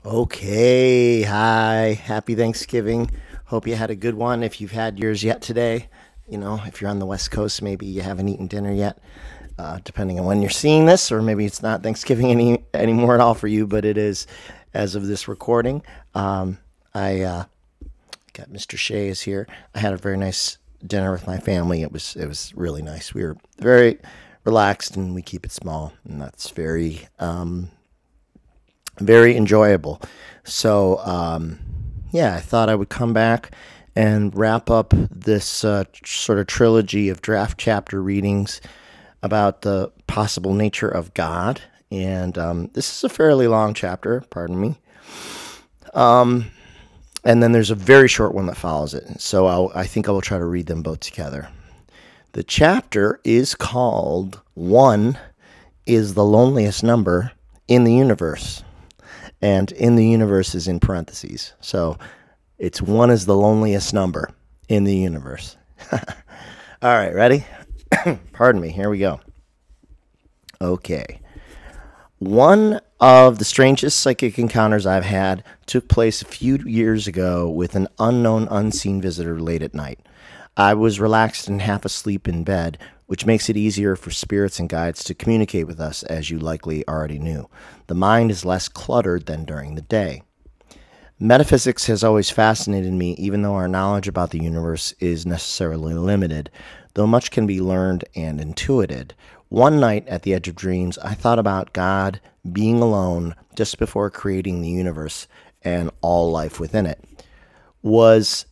Okay, hi, happy Thanksgiving. Hope you had a good one. If you've had yours yet today, if you're on the West Coast, maybe you haven't eaten dinner yet, depending on when you're seeing this, or maybe it's not Thanksgiving anymore at all for you, but it is as of this recording. I got Mr. Shea is here. I had a very nice dinner with my family. It was really nice. We were very relaxed, and we keep it small, and that's very enjoyable. So, yeah, I thought I would come back and wrap up this sort of trilogy of draft chapter readings about the possible nature of God. And this is a fairly long chapter, pardon me. And then there's a very short one that follows it. So I think I will try to read them both together. The chapter is called One is the Loneliest Number in the Universe. And in the universe is in parentheses. So it's one is the loneliest number in the universe. All right, ready? Pardon me, here we go. Okay. One of the strangest psychic encounters I've had took place a few years ago with an unknown, unseen visitor late at night. I was relaxed and half asleep in bed, which makes it easier for spirits and guides to communicate with us, as you likely already knew. The mind is less cluttered than during the day. Metaphysics has always fascinated me, even though our knowledge about the universe is necessarily limited, though much can be learned and intuited. One night at the edge of dreams, I thought about God being alone just before creating the universe and all life within it. Was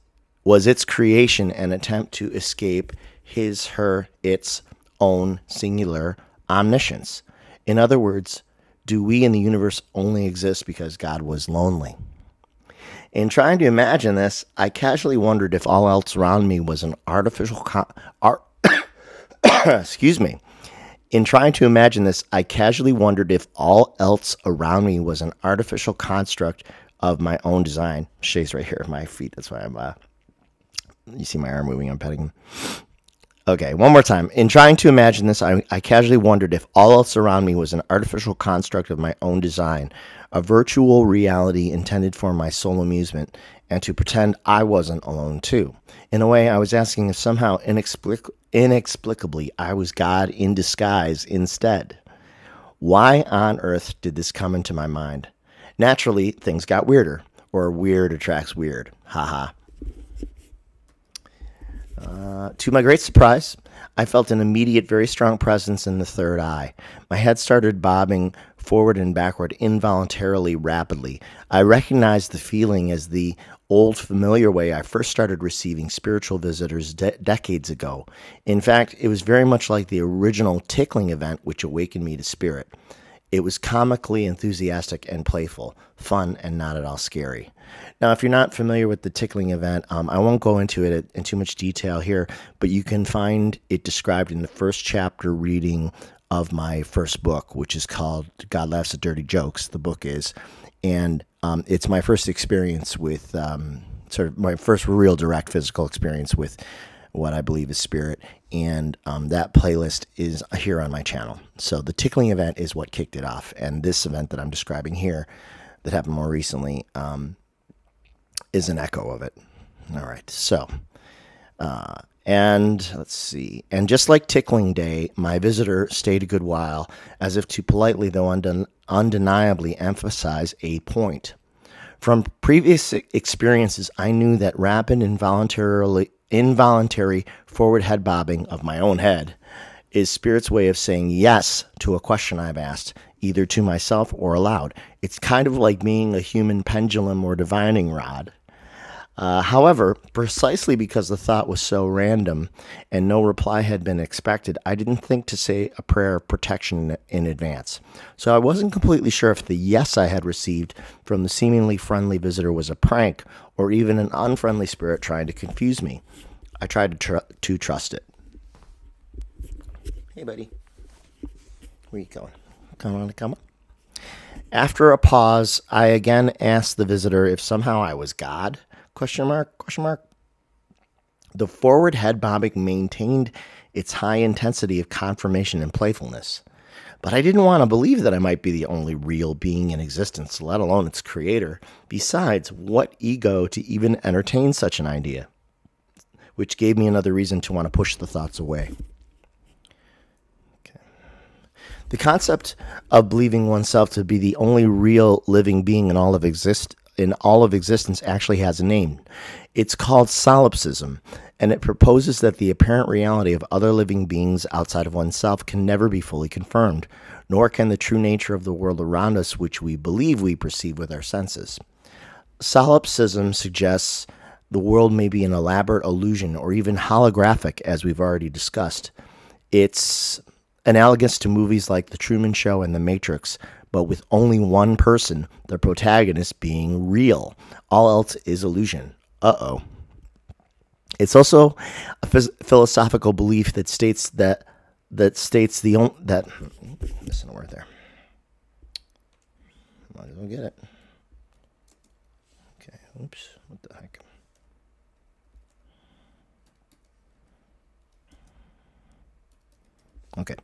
its creation an attempt to escape his, her, its own singular omniscience? In other words, do we in the universe only exist because God was lonely? In trying to imagine this, I casually wondered if all else around me was an artificial excuse me. In trying to imagine this, I casually wondered if all else around me was an artificial construct of my own design. Shay's right here at my feet. That's why I'm you see my arm moving, I'm petting him. Okay, one more time. In trying to imagine this, I casually wondered if all else around me was an artificial construct of my own design, a virtual reality intended for my sole amusement, and to pretend I wasn't alone too. In a way, I was asking if somehow inexplicably I was God in disguise instead. Why on earth did this come into my mind? Naturally, things got weirder, or weird attracts weird. Haha. To my great surprise, I felt an immediate, very strong presence in the third eye. My head started bobbing forward and backward involuntarily, rapidly. I recognized the feeling as the old, familiar way I first started receiving spiritual visitors decades ago. In fact, it was very much like the original tickling event which awakened me to spirit. It was comically enthusiastic and playful, fun, and not at all scary. Now, if you're not familiar with the tickling event, I won't go into it in too much detail here, but you can find it described in the first chapter reading of my first book, which is called God Laughs at Dirty Jokes, the book is. And it's my first experience with, sort of my first real direct physical experience with what I believe is spirit, and that playlist is here on my channel. So the tickling event is what kicked it off, and this event that I'm describing here that happened more recently is an echo of it. All right, so, and let's see. And just like tickling day, my visitor stayed a good while, as if to politely, though undeniably, emphasize a point. From previous experiences, I knew that rapid, involuntary forward head bobbing of my own head is spirit's way of saying yes to a question I've asked, either to myself or aloud. It's kind of like being a human pendulum or divining rod. However, precisely because the thought was so random and no reply had been expected, I didn't think to say a prayer of protection in advance. So I wasn't completely sure if the yes I had received from the seemingly friendly visitor was a prank or even an unfriendly spirit trying to confuse me. I tried to trust it. Hey, buddy. Where you going? Come on. After a pause, I again asked the visitor if somehow I was God. Question mark. The forward head bobbing maintained its high intensity of confirmation and playfulness. But I didn't want to believe that I might be the only real being in existence, let alone its creator. Besides, what ego to even entertain such an idea? Which gave me another reason to want to push the thoughts away. Okay. The concept of believing oneself to be the only real living being in all of existence actually has a name. It's called solipsism, and it proposes that the apparent reality of other living beings outside of oneself can never be fully confirmed, nor can the true nature of the world around us, which we believe we perceive with our senses. Solipsism suggests the world may be an elaborate illusion or even holographic, as we've already discussed. It's analogous to movies like The Truman Show and The Matrix, but with only one person, the protagonist, being real. All else is illusion. Uh-oh. It's also a philosophical belief that states that missing a word there. Might as well get it. Okay. Oops. What the heck? Okay.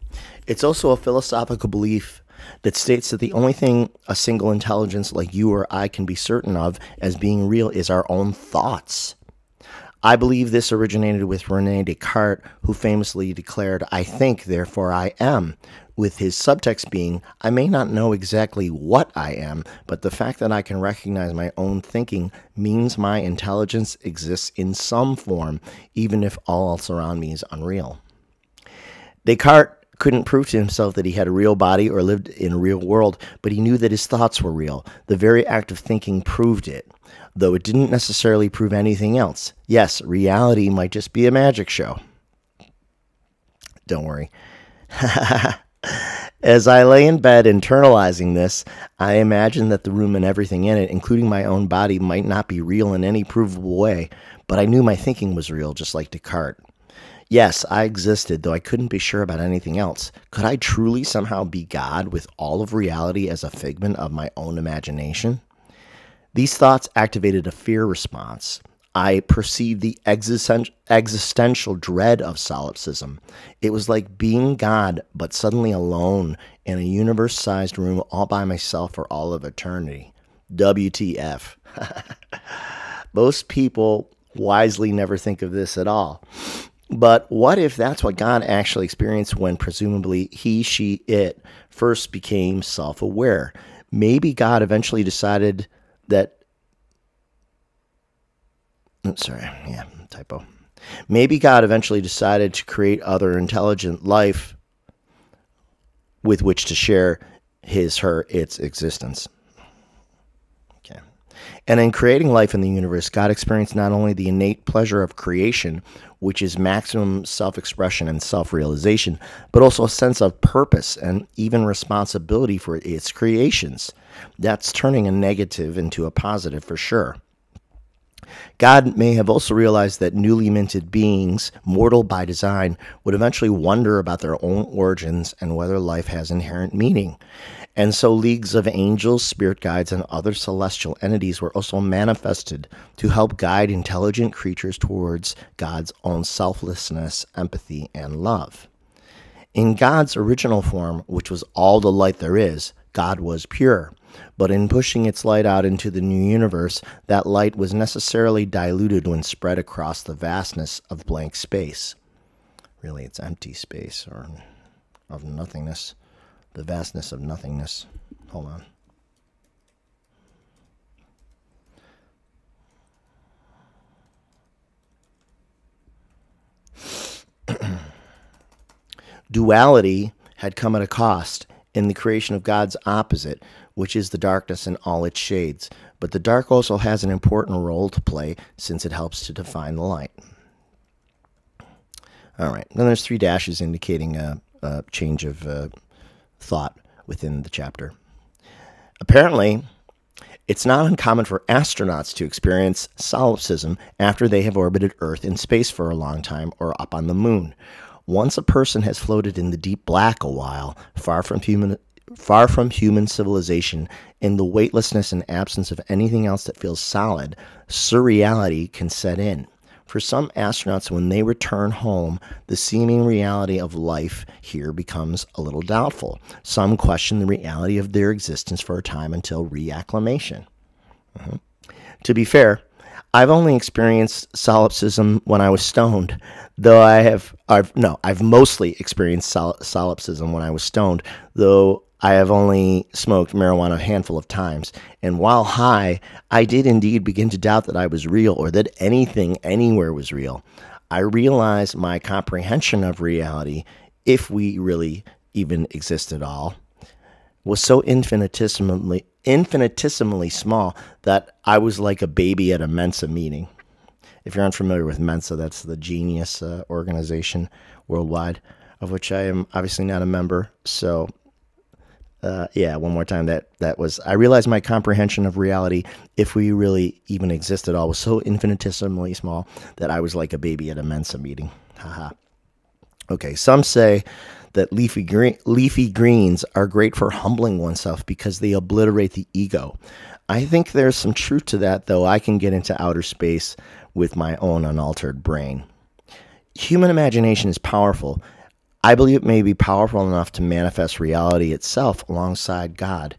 It's also a philosophical belief that states that the only thing a single intelligence like you or I can be certain of as being real is our own thoughts. I believe this originated with René Descartes, who famously declared, "I think, therefore I am," with his subtext being, I may not know exactly what I am, but the fact that I can recognize my own thinking means my intelligence exists in some form, even if all else around me is unreal. Descartes couldn't prove to himself that he had a real body or lived in a real world, but he knew that his thoughts were real. The very act of thinking proved it, though it didn't necessarily prove anything else. Yes, reality might just be a magic show. Don't worry. As I lay in bed internalizing this, I imagined that the room and everything in it, including my own body, might not be real in any provable way, but I knew my thinking was real, just like Descartes. Yes, I existed, though I couldn't be sure about anything else. Could I truly somehow be God with all of reality as a figment of my own imagination? These thoughts activated a fear response. I perceived the existential dread of solipsism. It was like being God, but suddenly alone in a universe-sized room all by myself for all of eternity. WTF. Most people wisely never think of this at all. But what if that's what God actually experienced when presumably he, she, it first became self-aware? Maybe God eventually decided that... typo. Maybe God eventually decided to create other intelligent life with which to share his, her, its existence. Okay. And in creating life in the universe, God experienced not only the innate pleasure of creation, which is maximum self-expression and self-realization, but also a sense of purpose and even responsibility for its creations. That's turning a negative into a positive for sure. God may have also realized that newly minted beings, mortal by design, would eventually wonder about their own origins and whether life has inherent meaning. And so leagues of angels, spirit guides, and other celestial entities were also manifested to help guide intelligent creatures towards God's own selflessness, empathy, and love. In God's original form, which was all the light there is, God was pure. But in pushing its light out into the new universe, that light was necessarily diluted when spread across the vastness of blank space. Really, it's empty space, or of nothingness. The vastness of nothingness. Hold on. Duality had come at a cost in the creation of God's opposite, which is the darkness in all its shades. But the dark also has an important role to play since it helps to define the light. All right, then there's 3 dashes indicating a change of thought within the chapter. Apparently, it's not uncommon for astronauts to experience solipsism after they have orbited Earth in space for a long time or up on the moon. Once a person has floated in the deep black a while, far from human civilization, in the weightlessness and absence of anything else that feels solid, surreality can set in. For some astronauts, when they return home, the seeming reality of life here becomes a little doubtful. Some question the reality of their existence for a time until reacclimation. To be fair, I've only experienced solipsism when I was stoned, though I've mostly experienced solipsism when I was stoned, though I have only smoked marijuana a handful of times. And while high, I did indeed begin to doubt that I was real or that anything anywhere was real. I realized my comprehension of reality, if we really even exist at all, was so infinitesimally small that I was like a baby at a Mensa meeting. If you're unfamiliar with Mensa, that's the genius organization worldwide, of which I am obviously not a member. So, one more time, that was, I realized my comprehension of reality, if we really even exist at all, was so infinitesimally small that I was like a baby at a Mensa meeting. Haha. Okay, some say that leafy greens are great for humbling oneself because they obliterate the ego. I think there's some truth to that, though I can get into outer space with my own unaltered brain. Human imagination is powerful. I believe it may be powerful enough to manifest reality itself alongside God.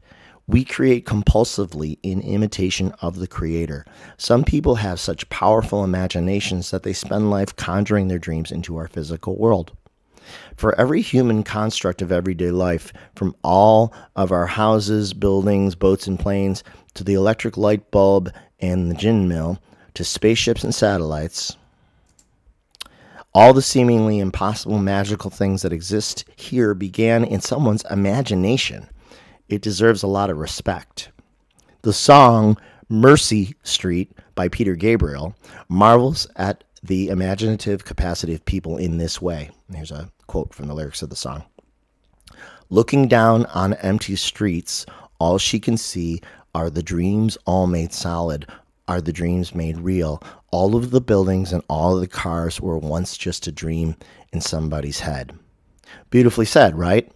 We create compulsively in imitation of the Creator. Some people have such powerful imaginations that they spend life conjuring their dreams into our physical world. For every human construct of everyday life, from all of our houses, buildings, boats, and planes, to the electric light bulb and the gin mill, to spaceships and satellites, all the seemingly impossible magical things that exist here began in someone's imagination. It deserves a lot of respect. The song Mercy Street by Peter Gabriel marvels at the imaginative capacity of people in this way. Here's a quote from the lyrics of the song. Looking down on empty streets, all she can see are the dreams all made solid, are the dreams made real. All of the buildings and all of the cars were once just a dream in somebody's head. Beautifully said, right?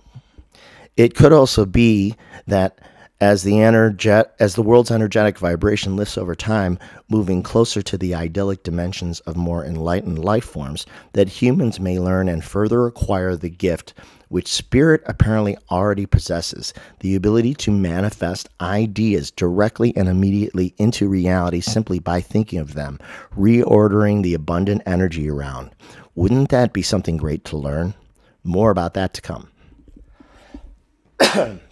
It could also be that as the world's energetic vibration lifts over time, moving closer to the idyllic dimensions of more enlightened life forms, that humans may learn and further acquire the gift which spirit apparently already possesses, the ability to manifest ideas directly and immediately into reality simply by thinking of them, reordering the abundant energy around. Wouldn't that be something great to learn? More about that to come.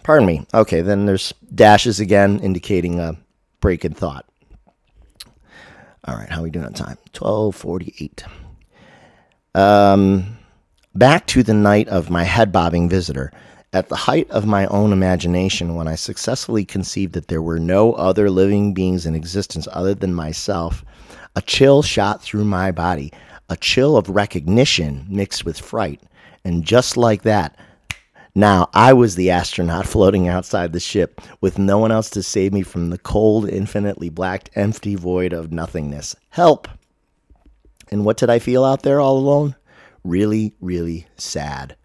Pardon me. Okay, then there's dashes again, indicating a break in thought. All right, how are we doing on time? 12:48. Back to the night of my head-bobbing visitor. At the height of my own imagination, when I successfully conceived that there were no other living beings in existence other than myself, a chill shot through my body, a chill of recognition mixed with fright. And just like that, now I was the astronaut floating outside the ship with no one else to save me from the cold, infinitely black, empty void of nothingness. Help! And what did I feel out there all alone? Really, really sad.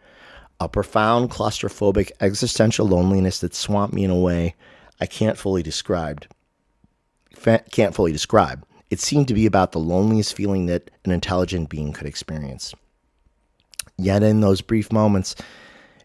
A profound, claustrophobic, existential loneliness that swamped me in a way I can't fully describe. It seemed to be about the loneliest feeling that an intelligent being could experience. Yet in those brief moments,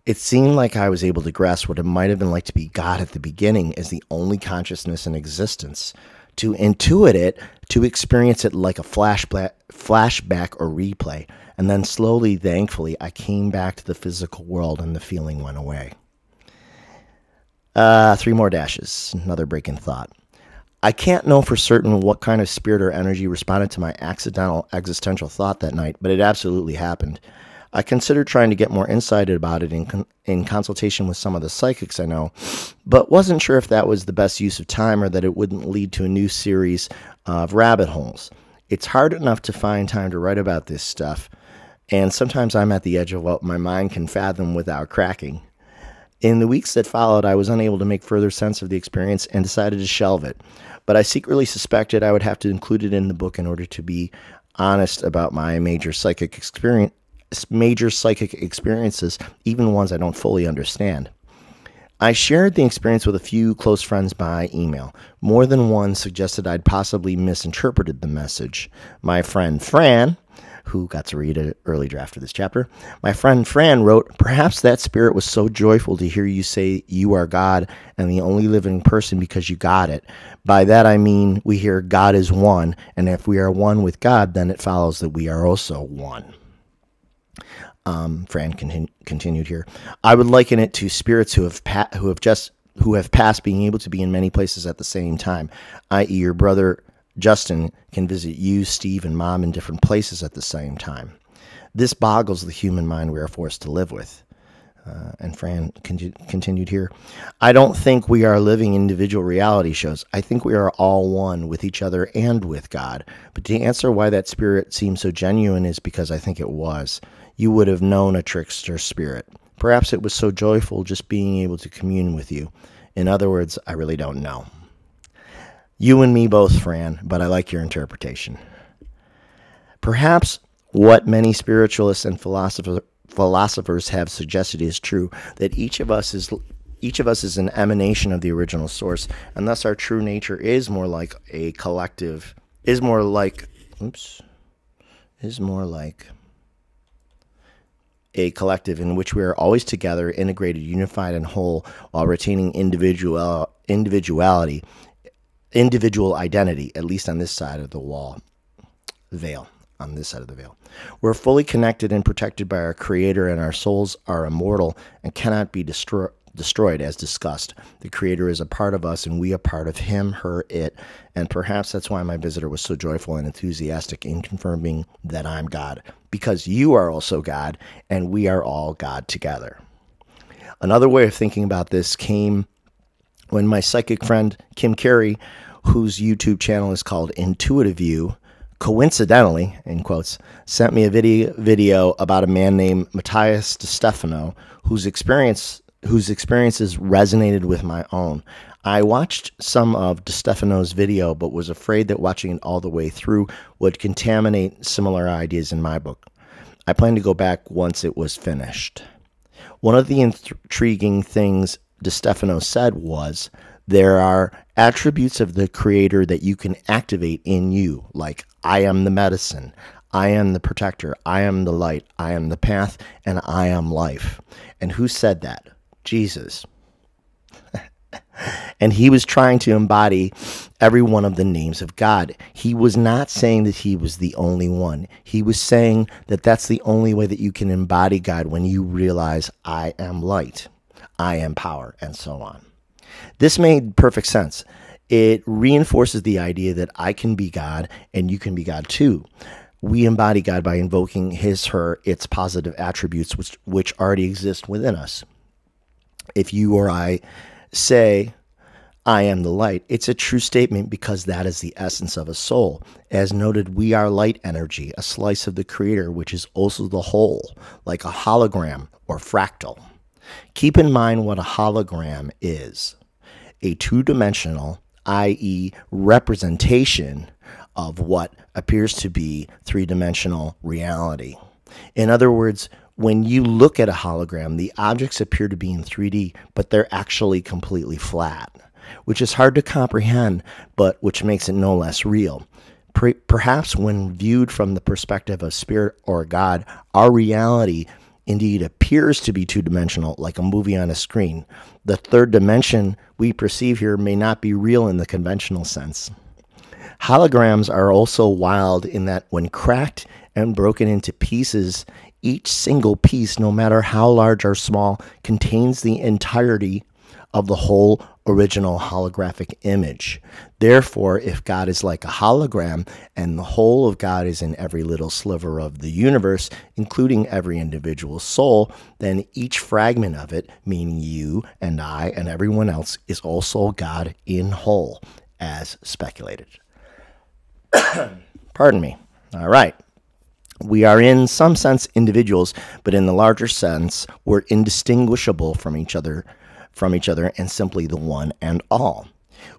it seemed like I was able to grasp what it might have been like to be God at the beginning as the only consciousness in existence, to intuit it, to experience it like a flashback or replay, and then slowly, thankfully, I came back to the physical world and the feeling went away. 3 more dashes, another break in thought. I can't know for certain what kind of spirit or energy responded to my accidental existential thought that night, but it absolutely happened. I considered trying to get more insight about it in consultation with some of the psychics I know, but wasn't sure if that was the best use of time or that it wouldn't lead to a new series of rabbit holes. It's hard enough to find time to write about this stuff, and sometimes I'm at the edge of what my mind can fathom without cracking. In the weeks that followed, I was unable to make further sense of the experience and decided to shelve it, but I secretly suspected I would have to include it in the book in order to be honest about my major psychic experiences, even ones I don't fully understand. I shared the experience with a few close friends by email. More than one suggested I'd possibly misinterpreted the message. My friend Fran, who got to read an early draft of this chapter, my friend Fran wrote, "Perhaps that spirit was so joyful to hear you say you are God and the only living person because you got it. By that I mean we hear God is one, and if we are one with God, then it follows that we are also one." Fran continued here. "I would liken it to spirits who have passed being able to be in many places at the same time, i.e., your brother Justin can visit you, Steve, and Mom in different places at the same time. This boggles the human mind we are forced to live with." And Fran continued here. "I don't think we are living individual reality shows. I think we are all one with each other and with God. But to answer why that spirit seems so genuine is because I think it was. You would have known a trickster spirit. Perhaps it was so joyful just being able to commune with you. In other words, I really don't know." You and me both, Fran, but I like your interpretation. Perhaps what many spiritualists and philosophers have suggested is true, that each of us is an emanation of the original source, and thus our true nature is more like a collective, is more like a collective in which we are always together, integrated, unified, and whole, while retaining individual identity, at least on this side of the veil. We're fully connected and protected by our Creator, and our souls are immortal and cannot be destroyed, as discussed. The Creator is a part of us, and we a part of him, her, it, and perhaps that's why my visitor was so joyful and enthusiastic in confirming that I'm God, because you are also God, and we are all God together. Another way of thinking about this came when my psychic friend Kim Carey, whose YouTube channel is called Intuitive View, coincidentally, in quotes, sent me a video about a man named Matthias DeStefano, whose experiences resonated with my own. I watched some of DeStefano's video, but was afraid that watching it all the way through would contaminate similar ideas in my book. I plan to go back once it was finished. One of the intriguing things DeStefano said was, there are attributes of the Creator that you can activate in you, like I am the medicine, I am the protector, I am the light, I am the path, and I am life. And who said that? Jesus. And he was trying to embody every one of the names of God. He was not saying that he was the only one. He was saying that that's the only way that you can embody God, when you realize I am light, I am power, and so on. This made perfect sense. It reinforces the idea that I can be God and you can be God too. We embody God by invoking his, her, its positive attributes, which already exist within us. If you or I say, I am the light, it's a true statement because that is the essence of a soul. As noted, we are light energy, a slice of the Creator, which is also the whole, like a hologram or fractal. Keep in mind what a hologram is. A two-dimensional, i.e. representation of what appears to be three-dimensional reality. In other words, when you look at a hologram, the objects appear to be in 3D, but they're actually completely flat, which is hard to comprehend, but which makes it no less real. Perhaps when viewed from the perspective of spirit or God, our reality indeed appears to be two-dimensional, like a movie on a screen. The third dimension we perceive here may not be real in the conventional sense. Holograms are also wild in that when cracked and broken into pieces, each single piece, no matter how large or small, contains the entirety of the whole original holographic image. Therefore, if God is like a hologram and the whole of God is in every little sliver of the universe, including every individual soul, then each fragment of it, meaning you and I and everyone else, is also God in whole, as speculated. Pardon me. All right. We are in some sense individuals, but in the larger sense, we're indistinguishable from each other and simply the one and all.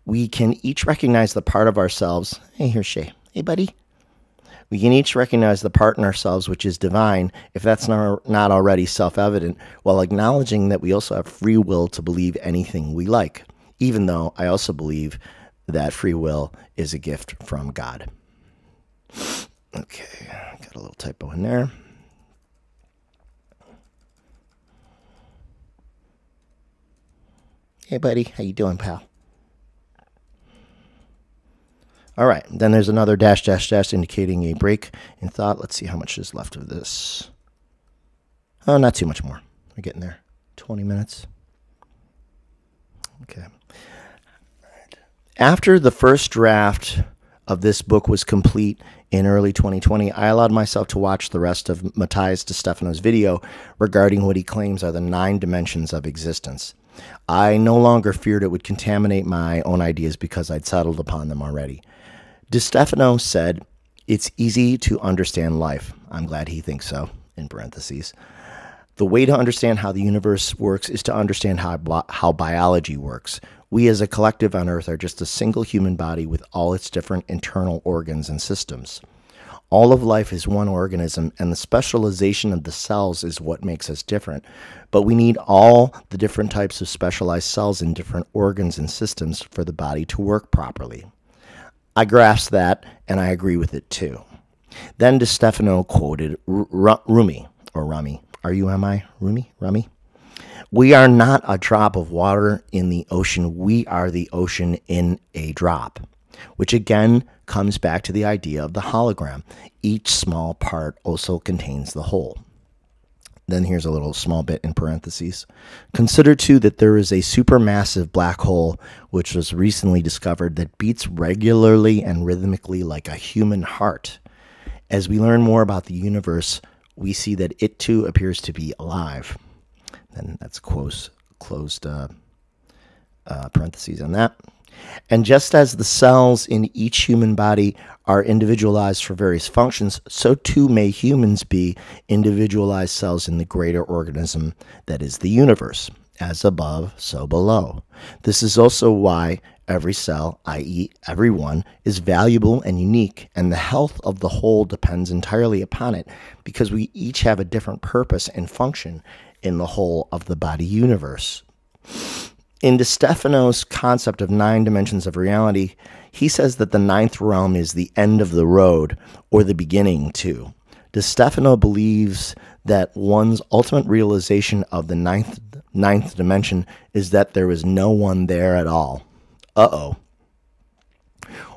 We can each recognize the part of ourselves. Hey, here's Shay. Hey, buddy. We can each recognize the part in ourselves which is divine, if that's not already self-evident, while acknowledging that we also have free will to believe anything we like, even though I also believe that free will is a gift from God. Okay, got a little typo in there. Hey, buddy, how you doing, pal? All right, then there's another dash, dash, dash indicating a break in thought. Let's see how much is left of this. Oh, not too much more. We're getting there. 20 minutes. Okay. After the first draft of this book was complete in early 2020, I allowed myself to watch the rest of Matthias DeStefano's video regarding what he claims are the 9 dimensions of existence. I no longer feared it would contaminate my own ideas because I'd settled upon them already. DeStefano said, "It's easy to understand life." I'm glad he thinks so, in parentheses. "The way to understand how the universe works is to understand how biology works. We as a collective on Earth are just a single human body with all its different internal organs and systems. All of life is one organism, and the specialization of the cells is what makes us different. But we need all the different types of specialized cells in different organs and systems for the body to work properly." I grasp that, and I agree with it too. Then DeStefano quoted Rumi, or Rumi, R-U-M-I, Rumi? "We are not a drop of water in the ocean. We are the ocean in a drop," which again comes back to the idea of the hologram. Each small part also contains the whole. Then here's a little small bit in parentheses. "Consider too that there is a supermassive black hole which was recently discovered that beats regularly and rhythmically like a human heart. As we learn more about the universe, we see that it too appears to be alive." Then that's closed parentheses on that. "And just as the cells in each human body are individualized for various functions, so too may humans be individualized cells in the greater organism that is the universe. As above, so below. This is also why every cell, i.e. everyone, is valuable and unique, and the health of the whole depends entirely upon it, because we each have a different purpose and function in the whole of the body universe." In DeStefano's concept of 9 dimensions of reality, he says that the 9th realm is the end of the road, or the beginning too. DeStefano believes that one's ultimate realization of the ninth dimension is that there is no one there at all. Uh-oh.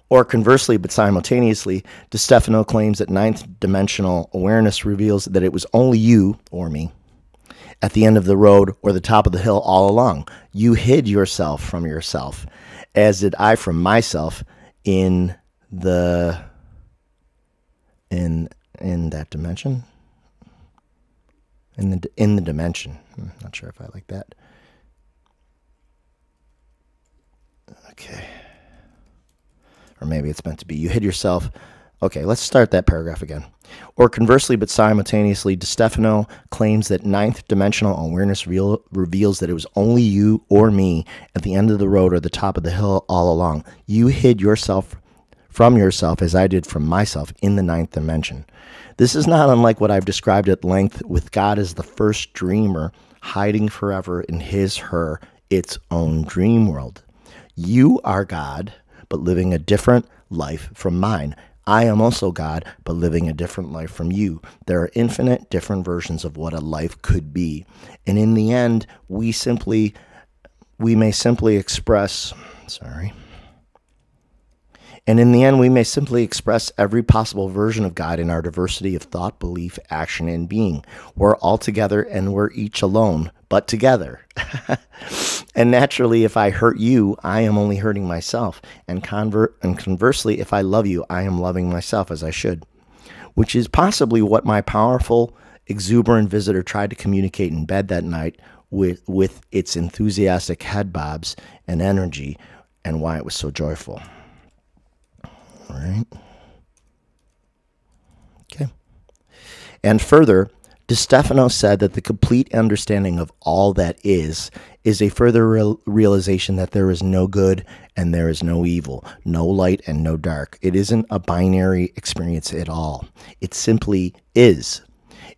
Or conversely, but simultaneously, DeStefano claims that 9th dimensional awareness reveals that it was only you, or me, at the end of the road or the top of the hill all along. You hid yourself from yourself, as did I from myself in that dimension. In the dimension. Not sure if I like that. Okay. Or maybe it's meant to be you hid yourself. Okay, let's start that paragraph again. Or conversely, but simultaneously, DeStefano claims that 9th dimensional awareness reveals that it was only you or me at the end of the road or the top of the hill all along. You hid yourself from yourself as I did from myself in the 9th dimension. This is not unlike what I've described at length with God as the first dreamer hiding forever in its own dream world. You are God, but living a different life from mine. I am also God, but living a different life from you. There are infinite different versions of what a life could be. And in the end, we may simply express every possible version of God in our diversity of thought, belief, action, and being. We're all together and we're each alone, but together. And naturally, if I hurt you, I am only hurting myself. And conversely, if I love you, I am loving myself as I should. Which is possibly what my powerful, exuberant visitor tried to communicate in bed that night with its enthusiastic head bobs and energy, and why it was so joyful. All right. Okay. And further, DeStefano said that the complete understanding of all that is a further realization that there is no good and there is no evil, no light and no dark. It isn't a binary experience at all. It simply is.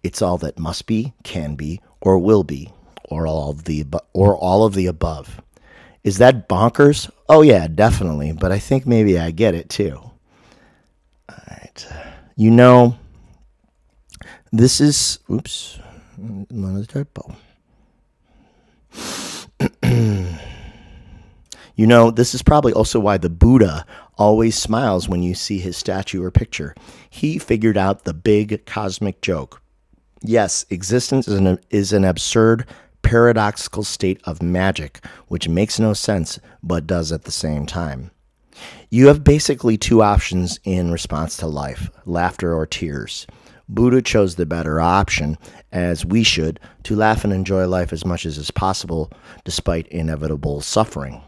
It's all that must be, can be, or will be, or all of the above. Is that bonkers? Oh yeah, definitely. But I think maybe I get it too. All right. You know, this is, oops, another typo. You know, this is probably also why the Buddha always smiles when you see his statue or picture. He figured out the big cosmic joke. Yes, existence is an absurd, paradoxical state of magic, which makes no sense, but does at the same time. You have basically two options in response to life, laughter or tears. Buddha chose the better option, as we should, to laugh and enjoy life as much as is possible, despite inevitable suffering.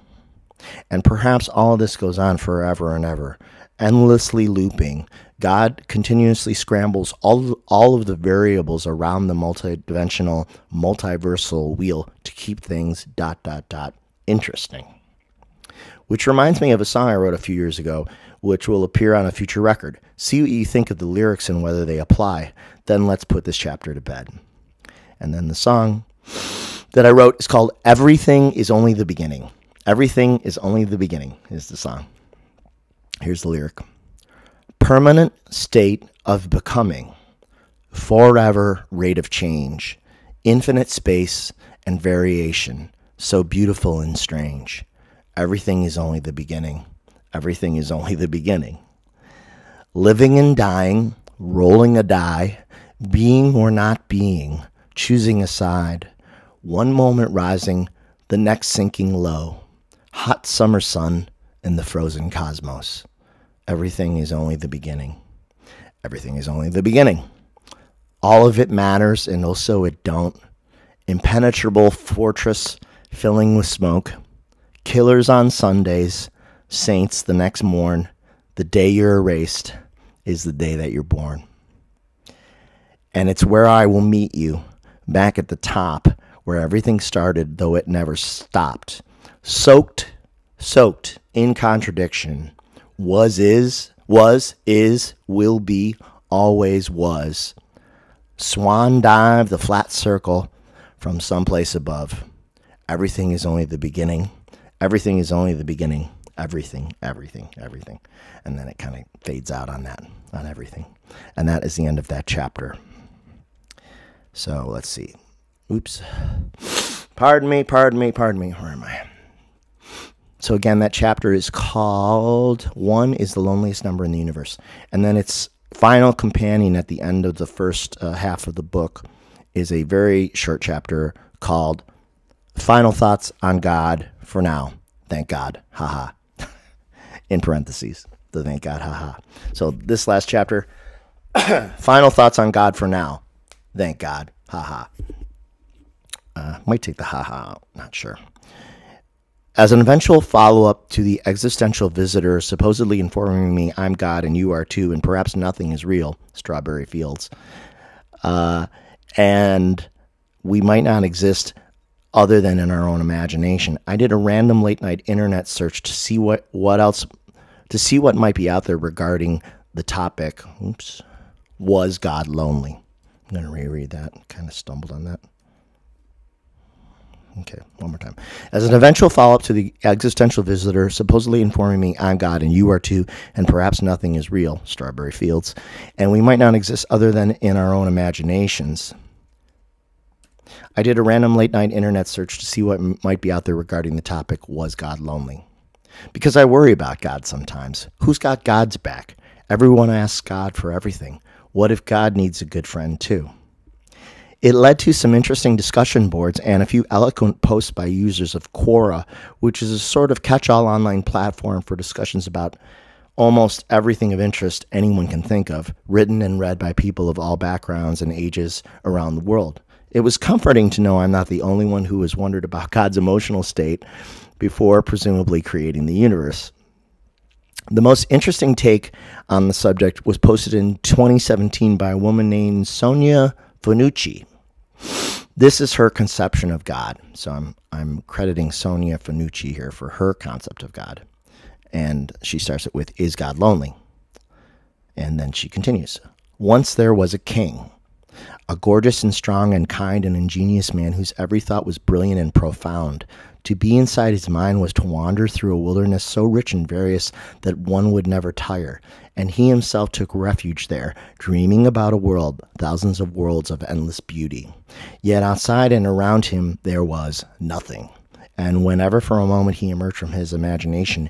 And perhaps all of this goes on forever and ever, endlessly looping. God continuously scrambles all of the variables around the multidimensional, multiversal wheel to keep things ... interesting. Which reminds me of a song I wrote a few years ago, which will appear on a future record. See what you think of the lyrics and whether they apply. Then let's put this chapter to bed. And then the song that I wrote is called Everything is Only the Beginning. Everything is Only the Beginning is the song. Here's the lyric. Permanent state of becoming, forever rate of change, infinite space and variation, so beautiful and strange. Everything is only the beginning. Everything is only the beginning. Living and dying, rolling a die, being or not being, choosing a side, one moment rising, the next sinking low, hot summer sun in the frozen cosmos. Everything is only the beginning. Everything is only the beginning. All of it matters and also it don't. Impenetrable fortress filling with smoke. Killers on Sundays. Saints the next morn. The day you're erased is the day that you're born. And it's where I will meet you, back at the top, where everything started, though it never stopped. Soaked in contradiction. Was, is, will be, always was. Swan dive the flat circle from someplace above. Everything is only the beginning. Everything is only the beginning. Everything. And then it kind of fades out on that, on everything. And that is the end of that chapter. So let's see. Oops. Pardon me. Where am I? So again, that chapter is called 1 is the Loneliest Number in the Universe. And then its final companion at the end of the first half of the book is a very short chapter called Final Thoughts on God for Now. Thank God. Haha. In parentheses. The thank God. Haha. So this last chapter, Final Thoughts on God for Now. Thank God. Haha. Might take the haha out. Not sure. As an eventual follow-up to the existential visitor supposedly informing me I'm God and you are too, and perhaps nothing is real, Strawberry Fields, and we might not exist other than in our own imagination, I did a random late-night internet search to see what might be out there regarding the topic. Oops. Was God lonely? I'm going to reread that. Kind of stumbled on that. Okay, one more time. As an eventual follow-up to the existential visitor supposedly informing me I'm God and you are too, and perhaps nothing is real, Strawberry Fields, and we might not exist other than in our own imaginations, I did a random late-night internet search to see what might be out there regarding the topic, was God lonely? Because I worry about God sometimes. Who's got God's back? Everyone asks God for everything. What if God needs a good friend too? It led to some interesting discussion boards and a few eloquent posts by users of Quora, which is a sort of catch-all online platform for discussions about almost everything of interest anyone can think of, written and read by people of all backgrounds and ages around the world. It was comforting to know I'm not the only one who has wondered about God's emotional state before presumably creating the universe. The most interesting take on the subject was posted in 2017 by a woman named Sonia Fanucci. This is her conception of God. So I'm crediting Sonia Fanucci here for her concept of God. And she starts it with, is God lonely? And then she continues. Once there was a king, a gorgeous and strong and kind and ingenious man whose every thought was brilliant and profound. To be inside his mind was to wander through a wilderness so rich and various that one would never tire. And he himself took refuge there, dreaming about a world, thousands of worlds of endless beauty. Yet outside and around him there was nothing. And whenever for a moment he emerged from his imagination,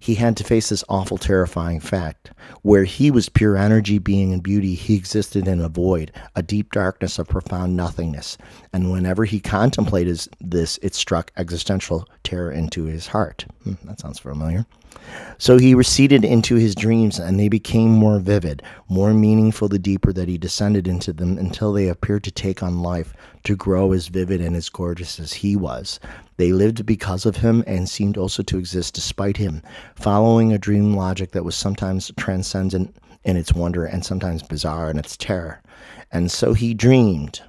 he had to face this awful, terrifying fact. Where he was pure energy, being, and beauty, he existed in a void, a deep darkness of profound nothingness. And whenever he contemplated this, it struck existential terror into his heart. That sounds familiar. So he receded into his dreams, and they became more vivid, more meaningful the deeper that he descended into them, until they appeared to take on life, to grow as vivid and as gorgeous as he was. They lived because of him and seemed also to exist despite him, following a dream logic that was sometimes transcendent in its wonder and sometimes bizarre in its terror. And so he dreamed,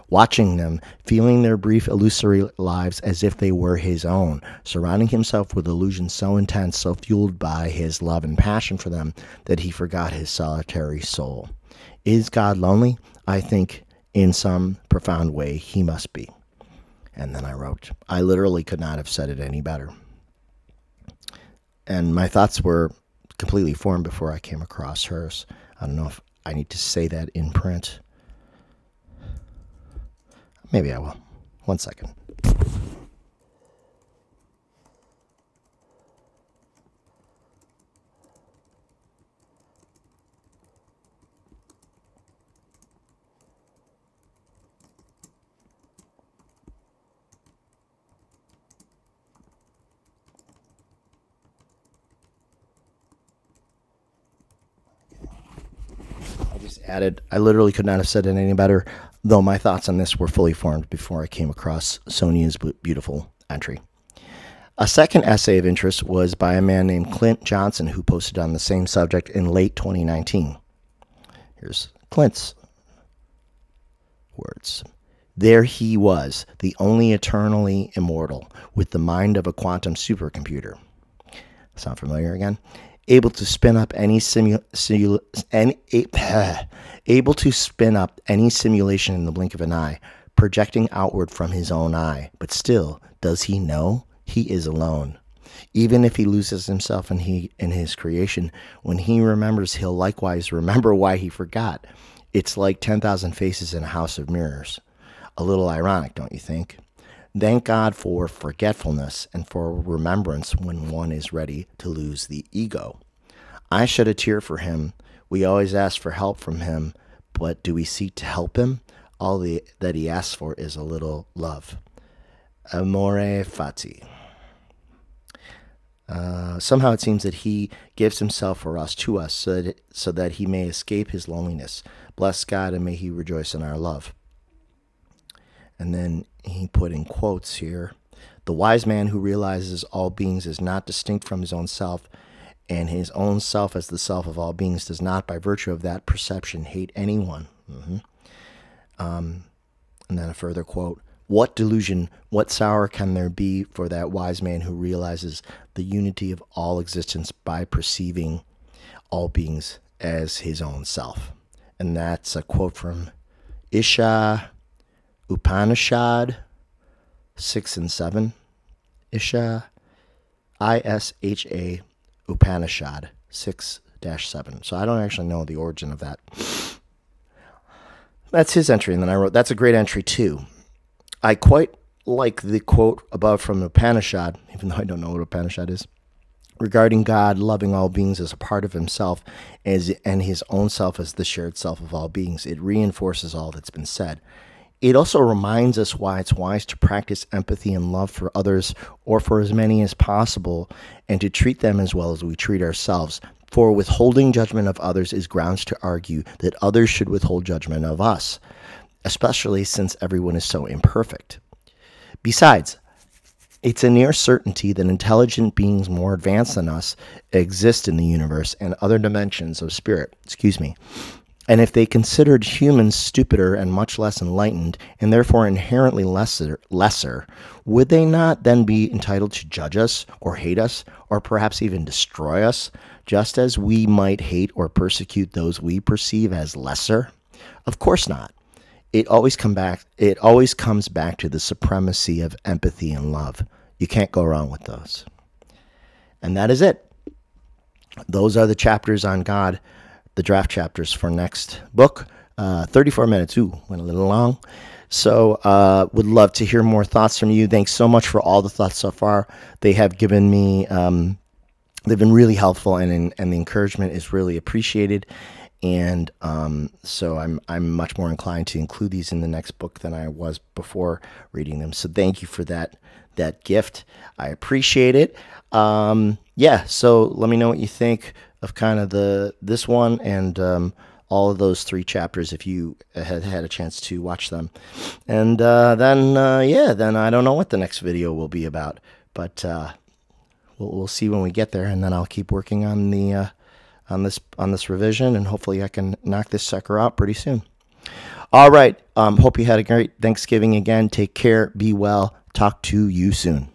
watching them, feeling their brief illusory lives as if they were his own, surrounding himself with illusions so intense, so fueled by his love and passion for them, that he forgot his solitary soul. Is God lonely? I think in some profound way he must be. And then I wrote, I literally could not have said it any better. And my thoughts were completely formed before I came across hers. I don't know if I need to say that in print. Maybe I will. 1 second. Added, I literally could not have said it any better, though my thoughts on this were fully formed before I came across Sonia's beautiful entry. A second essay of interest was by a man named Clint Johnson, who posted on the same subject in late 2019. Here's Clint's words. There he was, the only eternally immortal, with the mind of a quantum supercomputer. Sound familiar again? Able to spin up any simulation in the blink of an eye, projecting outward from his own eye. But still, does he know? He is alone. Even if he loses himself in his creation, when he remembers, he'll likewise remember why he forgot. It's like 10,000 faces in a house of mirrors. A little ironic, don't you think? Thank God for forgetfulness and for remembrance when one is ready to lose the ego. I shed a tear for him. We always ask for help from him, but do we seek to help him? All that he asks for is a little love. Amore fati. Somehow it seems that he gives himself for us, to us, so that he may escape his loneliness. Bless God, and may he rejoice in our love. And then he put in quotes here, the wise man who realizes all beings is not distinct from his own self, and his own self as the self of all beings does not, by virtue of that perception, hate anyone. And then a further quote, what delusion, what sorrow can there be for that wise man who realizes the unity of all existence by perceiving all beings as his own self? And that's a quote from Isha Upanishad 6 and 7. Isha, I-S-H-A, Upanishad 6-7. So I don't actually know the origin of that. That's his entry. And then I wrote, that's a great entry too. I quite like the quote above from Upanishad, even though I don't know what Upanishad is, regarding God loving all beings as a part of himself and his own self as the shared self of all beings. It reinforces all that's been said. It also reminds us why it's wise to practice empathy and love for others, or for as many as possible, and to treat them as well as we treat ourselves. For withholding judgment of others is grounds to argue that others should withhold judgment of us, especially since everyone is so imperfect. Besides, it's a near certainty that intelligent beings more advanced than us exist in the universe and other dimensions of spirit. And if they considered humans stupider and much less enlightened, and therefore inherently lesser, would they not then be entitled to judge us, or hate us, or perhaps even destroy us, just as we might hate or persecute those we perceive as lesser? Of course not. It always comes back to the supremacy of empathy and love. You can't go wrong with those. And that is it. Those are the chapters on God, the draft chapters for next book. 34 minutes. Ooh, went a little long. So would love to hear more thoughts from you. Thanks so much for all the thoughts so far. They have given me, they've been really helpful, and the encouragement is really appreciated. And so I'm much more inclined to include these in the next book than I was before reading them. So thank you for that gift. I appreciate it. Yeah, so let me know what you think of kind of this one and all of those 3 chapters if you had a chance to watch them. And then I don't know what the next video will be about, but we'll see when we get there, and then I'll keep working on the on this revision, and hopefully I can knock this sucker out pretty soon. All right, hope you had a great Thanksgiving again. Take care, be well, talk to you soon.